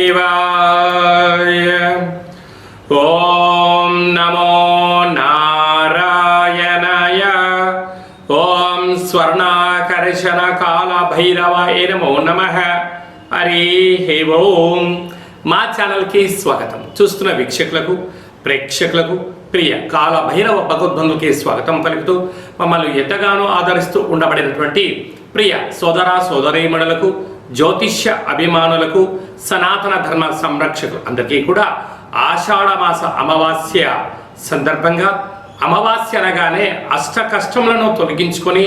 శివాయ. ఓం నమో నారాయణాయ. ఓం స్వర్ణాకర్షణ కాల భైరవాయ నమో నమః. హరి ఓం. మా ఛానల్కి స్వాగతం. చూస్తున్న వీక్షకులకు ప్రేక్షకులకు ప్రియ కాల భైరవ భగవద్బంధుకి స్వాగతం పలుకుతూ మమ్మల్ని ఎంతగానో ఆదరిస్తూ ఉండబడినటువంటి ప్రియ సోదర సోదరీమణులకు, జ్యోతిష్య అభిమానులకు, సనాతన ధర్మ సంరక్షకులు అందరికీ కూడా ఆషాఢమాస అమావాస్య సందర్భంగా, అమావాస్య అనగానే అష్ట కష్టములను తొలగించుకొని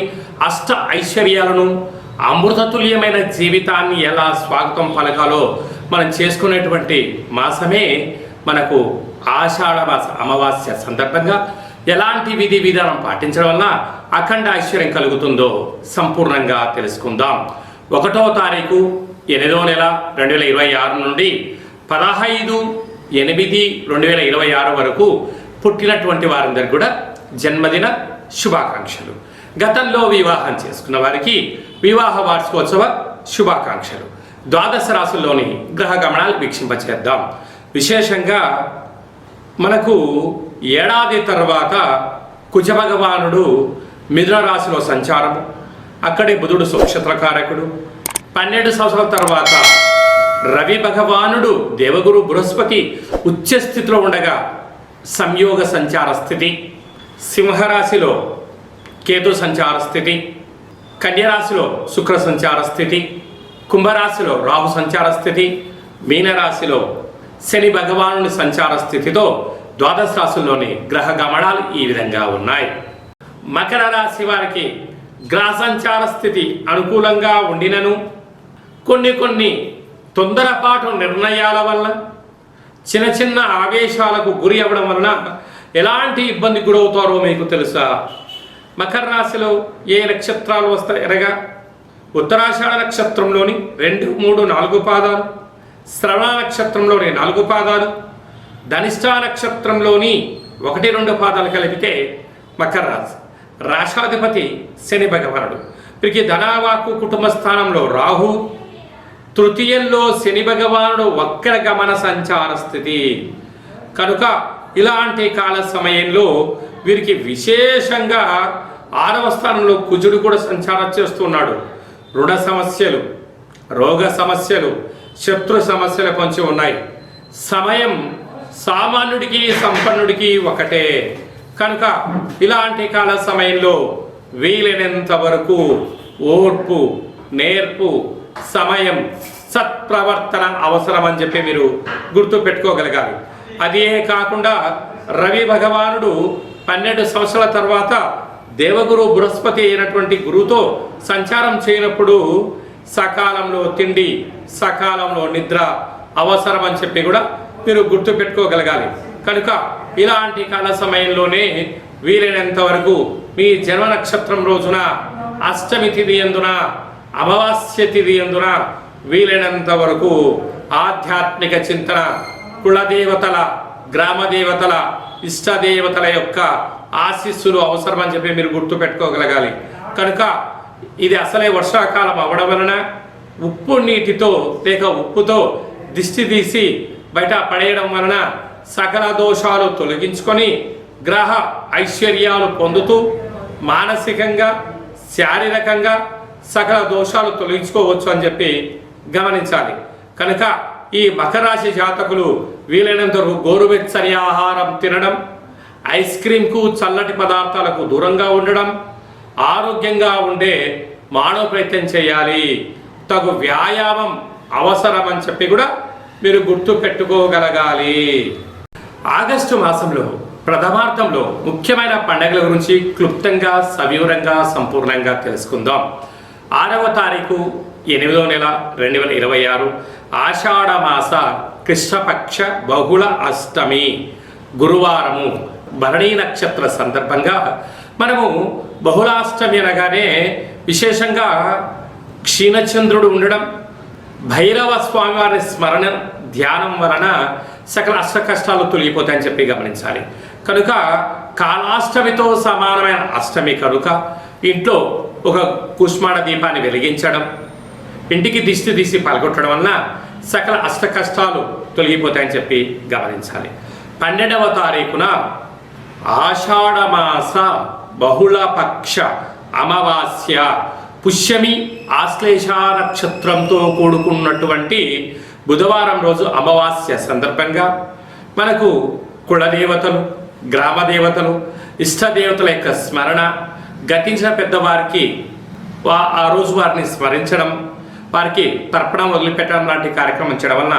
అష్ట ఐశ్వర్యాలను, అమృతతుల్యమైన జీవితాన్ని ఎలా స్వాగతం పలకాలో మనం చేసుకునేటువంటి మాసమే మనకు ఆషాఢమాస అమావాస్య సందర్భంగా ఎలాంటి విధి విధానం పాటించడం వల్ల అఖండ ఐశ్వర్యం కలుగుతుందో సంపూర్ణంగా తెలుసుకుందాం. 1వ తారీఖు 8వ నెల 2026 నుండి 15/8/2026 వరకు పుట్టినటువంటి వారందరికీ కూడా జన్మదిన శుభాకాంక్షలు. గతంలో వివాహం చేసుకున్న వారికి వివాహ వార్షికోత్సవ శుభాకాంక్షలు. ద్వాదశ రాశుల్లోని గ్రహ గమనాలు వీక్షింపచేద్దాం. విశేషంగా మనకు ఏడాది తర్వాత కుజ భగవానుడు మిథున రాశిలో సంచారము, అక్కడే బుధుడు నక్షత్రకారకుడు. 12 సంవత్సరాల తర్వాత రవి భగవానుడు దేవగురు బృహస్పతి ఉచ్చ స్థితిలో ఉండగా సంయోగ సంచార స్థితి, సింహరాశిలో కేతు సంచార స్థితి, కన్యరాశిలో శుక్ర సంచార స్థితి, కుంభరాశిలో రాహు సంచార స్థితి, మీనరాశిలో శని భగవానుని సంచార స్థితితో ద్వాదశ రాశుల్లోని గ్రహ గమనాలు ఈ విధంగా ఉన్నాయి. మకర రాశి వారికి గ్రహ సంచార స్థితి అనుకూలంగా ఉండినను కొన్ని తొందరపాటు నిర్ణయాల వల్ల, చిన్న చిన్న ఆవేశాలకు గురి అవ్వడం వలన ఎలాంటి ఇబ్బంది గురవుతారో మీకు తెలుసా? మకర రాశిలో ఏ నక్షత్రాలు వస్తాయి అనగా ఉత్తరాషాఢ నక్షత్రంలోని 2, 3, 4 పాదాలు, శ్రవణ నక్షత్రంలోని 4 పాదాలు, ధనిష్ఠా నక్షత్రంలోని 1, 2 పాదాలు కలిపితే మకర రాశి. రాశాధిపతి శని భగవానుడు. వీరికి ధనావాకు కుటుంబ స్థానంలో రాహు, తృతీయంలో శని భగవానుడు వక్ర గమన సంచార స్థితి కనుక ఇలాంటి కాల సమయంలో వీరికి విశేషంగా 6వ స్థానంలో కుజుడు కూడా సంచారం చేస్తున్నాడు. రుణ సమస్యలు, రోగ సమస్యలు, శత్రు సమస్యలు కొంచెం ఉన్నాయి. సమయం సామాన్యుడికి సంపన్నుడికి ఒకటే కనుక ఇలాంటి కాల సమయంలో వీలైనంత వరకు ఓర్పు, నేర్పు, సమయం, సత్ప్రవర్తన అవసరం అని చెప్పి మీరు గుర్తు పెట్టుకోగలగాలి. అదే కాకుండా రవి భగవానుడు 12 సంవత్సరాల తర్వాత దేవగురు బృహస్పతి అయినటువంటి గురువుతో సంచారం చేయనప్పుడు సకాలంలో తిండి, సకాలంలో నిద్ర అవసరం అని చెప్పి కూడా మీరు గుర్తు పెట్టుకోగలగాలి. కనుక ఇలాంటి కాల సమయంలోనే వీలైనంత వరకు మీ జన్మ నక్షత్రం రోజున, అష్టమి తిథి యందున, అమావాస్య తిథి యందున వీలైనంత వరకు ఆధ్యాత్మిక చింతన, కులదేవతల, గ్రామదేవతల, ఇష్టదేవతల యొక్క ఆశీస్సులు అవసరం అని చెప్పి మీరు గుర్తు పెట్టుకోగలగాలి. కనుక ఇది అసలే వర్షాకాలం అవ్వడం వలన ఉప్పు నీటితో లేక ఉప్పుతో దిష్టి తీసి బయట పడేయడం వలన సకల దోషాలు తొలగించుకొని గ్రహ ఐశ్వర్యాలు పొందుతూ మానసికంగా, శారీరకంగా సకల దోషాలు తొలగించుకోవచ్చు అని చెప్పి గమనించాలి. కనుక ఈ మకర రాశి జాతకులు వీలైనంత గోరువెచ్చని ఆహారం తినడం, ఐస్ క్రీమ్కు, చల్లటి పదార్థాలకు దూరంగా ఉండడం, ఆరోగ్యంగా ఉండే మానవ ప్రయత్నం చేయాలి. తగు వ్యాయామం అవసరం అని చెప్పి కూడా మీరు గుర్తు పెట్టుకోగలగాలి. ఆగస్టు మాసంలో ప్రథమార్థంలో ముఖ్యమైన పండుగల గురించి క్లుప్తంగా, సవివరంగా, సంపూర్ణంగా తెలుసుకుందాం. 6వ తారీఖు 8వ నెల 2026 ఆషాఢమాస కృష్ణపక్ష బహుళ అష్టమి గురువారము, భరణీ నక్షత్ర సందర్భంగా మనము బహుళాష్టమి అనగానే విశేషంగా క్షీణచంద్రుడు ఉండడం, భైరవ స్వామివారి స్మరణ ధ్యానం వలన సకల అష్ట కష్టాలు తొలగిపోతాయని చెప్పి గమనించాలి. కనుక కాలాష్టమితో సమానమైన అష్టమి కనుక ఇంట్లో ఒక కుష్మాండ దీపాన్ని వెలిగించడం, ఇంటికి దిష్టి తీసి పలగొట్టడం వలన సకల అష్ట కష్టాలు తొలగిపోతాయని చెప్పి గమనించాలి. 12వ తారీఖున ఆషాఢమాస బహుళపక్ష అమావాస్య పుష్యమి ఆశ్లేష నక్షత్రంతో కూడుకున్నటువంటి బుధవారం రోజు అమావాస్య సందర్భంగా మనకు కులదేవతలు, గ్రామదేవతలు, ఇష్టదేవతల యొక్క స్మరణ, గతించిన పెద్దవారికి ఆ రోజు వారిని స్మరించడం, వారికి తర్పణం వదిలిపెట్టడం లాంటి కార్యక్రమం చేయడం వలన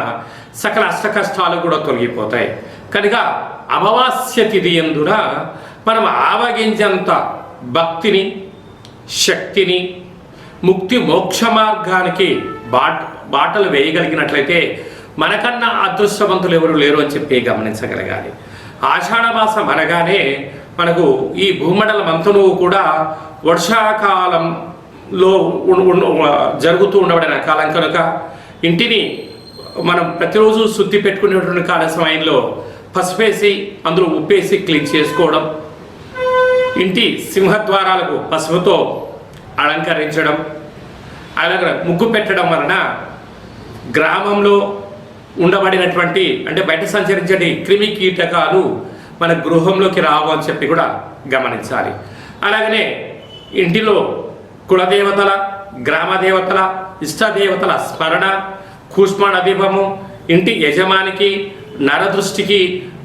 సకల అష్ట కష్టాలు కూడా తొలగిపోతాయి. కనుక అమావాస్య తిథి యందున మనం ఆవగించంత భక్తిని, శక్తిని, ముక్తి మోక్ష మార్గానికి బాటలు వేయగలిగినట్లయితే మనకన్నా అదృష్టవంతులు ఎవరు లేరు అని చెప్పి గమనించగలగాలి. ఆషాఢమాసం అనగానే మనకు ఈ భూమండలం అంతను కూడా వర్షాకాలంలో జరుగుతూ ఉండబడిన కాలం కనుక ఇంటిని మనం ప్రతిరోజు శుద్ధి పెట్టుకునేటువంటి కాల సమయంలో పసుపేసి అందులో ఉప్పేసి క్లీన్ చేసుకోవడం, ఇంటి సింహద్వారాలకు పసుపుతో అలంకరించడం, అలాగే ముగ్గు పెట్టడం వలన గ్రామంలో ఉండబడినటువంటి అంటే బయట సంచరించే క్రిమి కీటకాలు మన గృహంలోకి రావు అని చెప్పి కూడా గమనించాలి. అలాగనే ఇంటిలో కులదేవతల, గ్రామదేవతల, ఇష్టదేవతల స్మరణ, కూష్మాణ దీపము ఇంటి యజమానికి నరదృష్టికి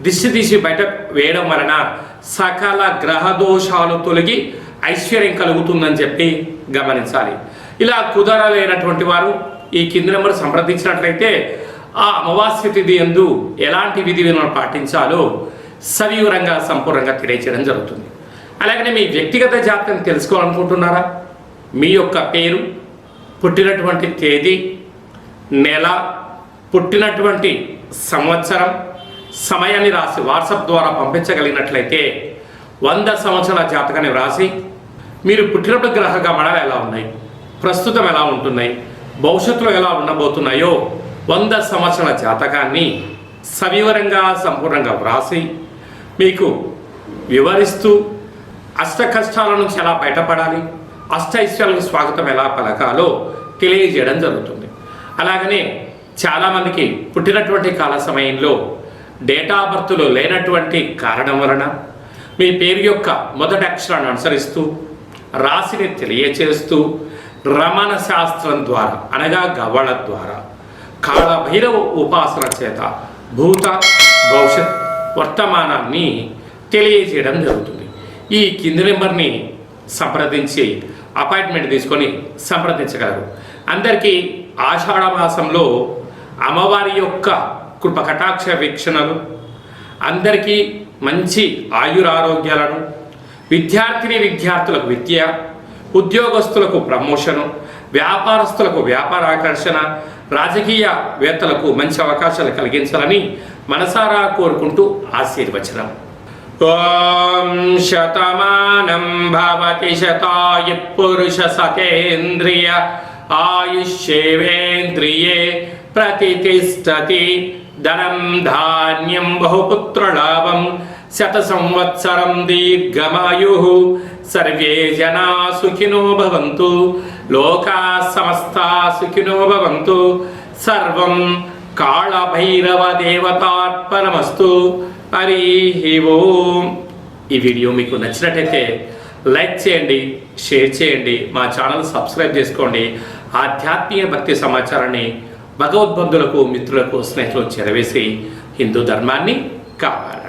దిష్టి తీసి బయట వేయడం వలన సకల గ్రహ దోషాలు తొలగి ఐశ్వర్యం కలుగుతుందని చెప్పి గమనించాలి. ఇలా కుదరలేనటువంటి వారు ఈ కింది నెంబర్ సంప్రదించినట్లయితే ఆ అమావాస్య తిథి యందు ఎలాంటి విధి విధానాలు పాటించాలో సవివరంగా సంపూర్ణంగా తెలియచేయడం జరుగుతుంది. అలాగనే మీ వ్యక్తిగత జాతకం తెలుసుకోవాలనుకుంటున్నారా? మీ యొక్క పేరు, పుట్టినటువంటి తేదీ, నెల, పుట్టినటువంటి సంవత్సరం, సమయాన్ని రాసి వాట్సాప్ ద్వారా పంపించగలిగినట్లయితే 100 సంవత్సరాల జాతకాన్ని వ్రాసి మీరు పుట్టినప్పుడు గ్రహ గమనాలు ఎలా ఉన్నాయి, ప్రస్తుతం ఎలా ఉంటున్నాయి, భవిష్యత్తులో ఎలా ఉండబోతున్నాయో 100 సంవత్సరాల జాతకాన్ని సవివరంగా సంపూర్ణంగా వ్రాసి మీకు వివరిస్తూ అష్ట కష్టాల నుంచి ఎలా బయటపడాలి, అష్ట ఐశ్వర్యాలకు స్వాగతం ఎలా పలకాలో తెలియజేయడం జరుగుతుంది. అలాగనే చాలామందికి పుట్టినటువంటి కాల సమయంలో డేటా ఆఫ్ బర్త్లో లేనటువంటి కారణం వలన మీ పేరు యొక్క మొదటి అక్షరాన్ని అనుసరిస్తూ రాశిని తెలియచేస్తూ రమణ శాస్త్రం ద్వారా అనగా గవ్వళ ద్వారా కాళభైరవ ఉపాసన చేత భూత భవిష్యత్ వర్తమానాన్ని తెలియజేయడం జరుగుతుంది. ఈ కింది నెంబర్ని సంప్రదించి అపాయింట్మెంట్ తీసుకొని సంప్రదించగలరు. అందరికీ ఆషాఢ మాసంలో అమ్మవారి యొక్క కృప కటాక్ష వీక్షణలు, అందరికీ మంచి ఆయురారోగ్యాలను, విద్యార్థులకు విద్య, ఉద్యోగస్తులకు ప్రమోషను, వ్యాపారస్తులకు వ్యాపార ఆకర్షణ, రాజకీయవేత్తలకు మంచి అవకాశాలు కలిగించాలని మనసారా కోరుకుంటూ ఆశీర్వచనం. ఓం శతమానం భవతి శతాయ పురుష సతేంద్రియ ఆయుష్యేవేంద్రియే ప్రతిష్టతి ధనం ధాన్యం బహుపుత్రలాభం శత సంవత్సరం దీర్ఘమాయు సర్వే జనా సుఖినో భవంతు లోకా సమస్తా సుఖినో భవంతు సర్వం కాళభైరవ దేవతార్పణమస్తు. హరి ఓం. ఈ వీడియో మీకు నచ్చినట్టయితే లైక్ చేయండి, షేర్ చేయండి, మా ఛానల్ సబ్స్క్రైబ్ చేసుకోండి. ఆధ్యాత్మిక భక్తి సమాచారాన్ని భగవద్బంధులకు, మిత్రులకు, స్నేహితులకు చేరవేసి హిందూ ధర్మాన్ని కాపాడండి.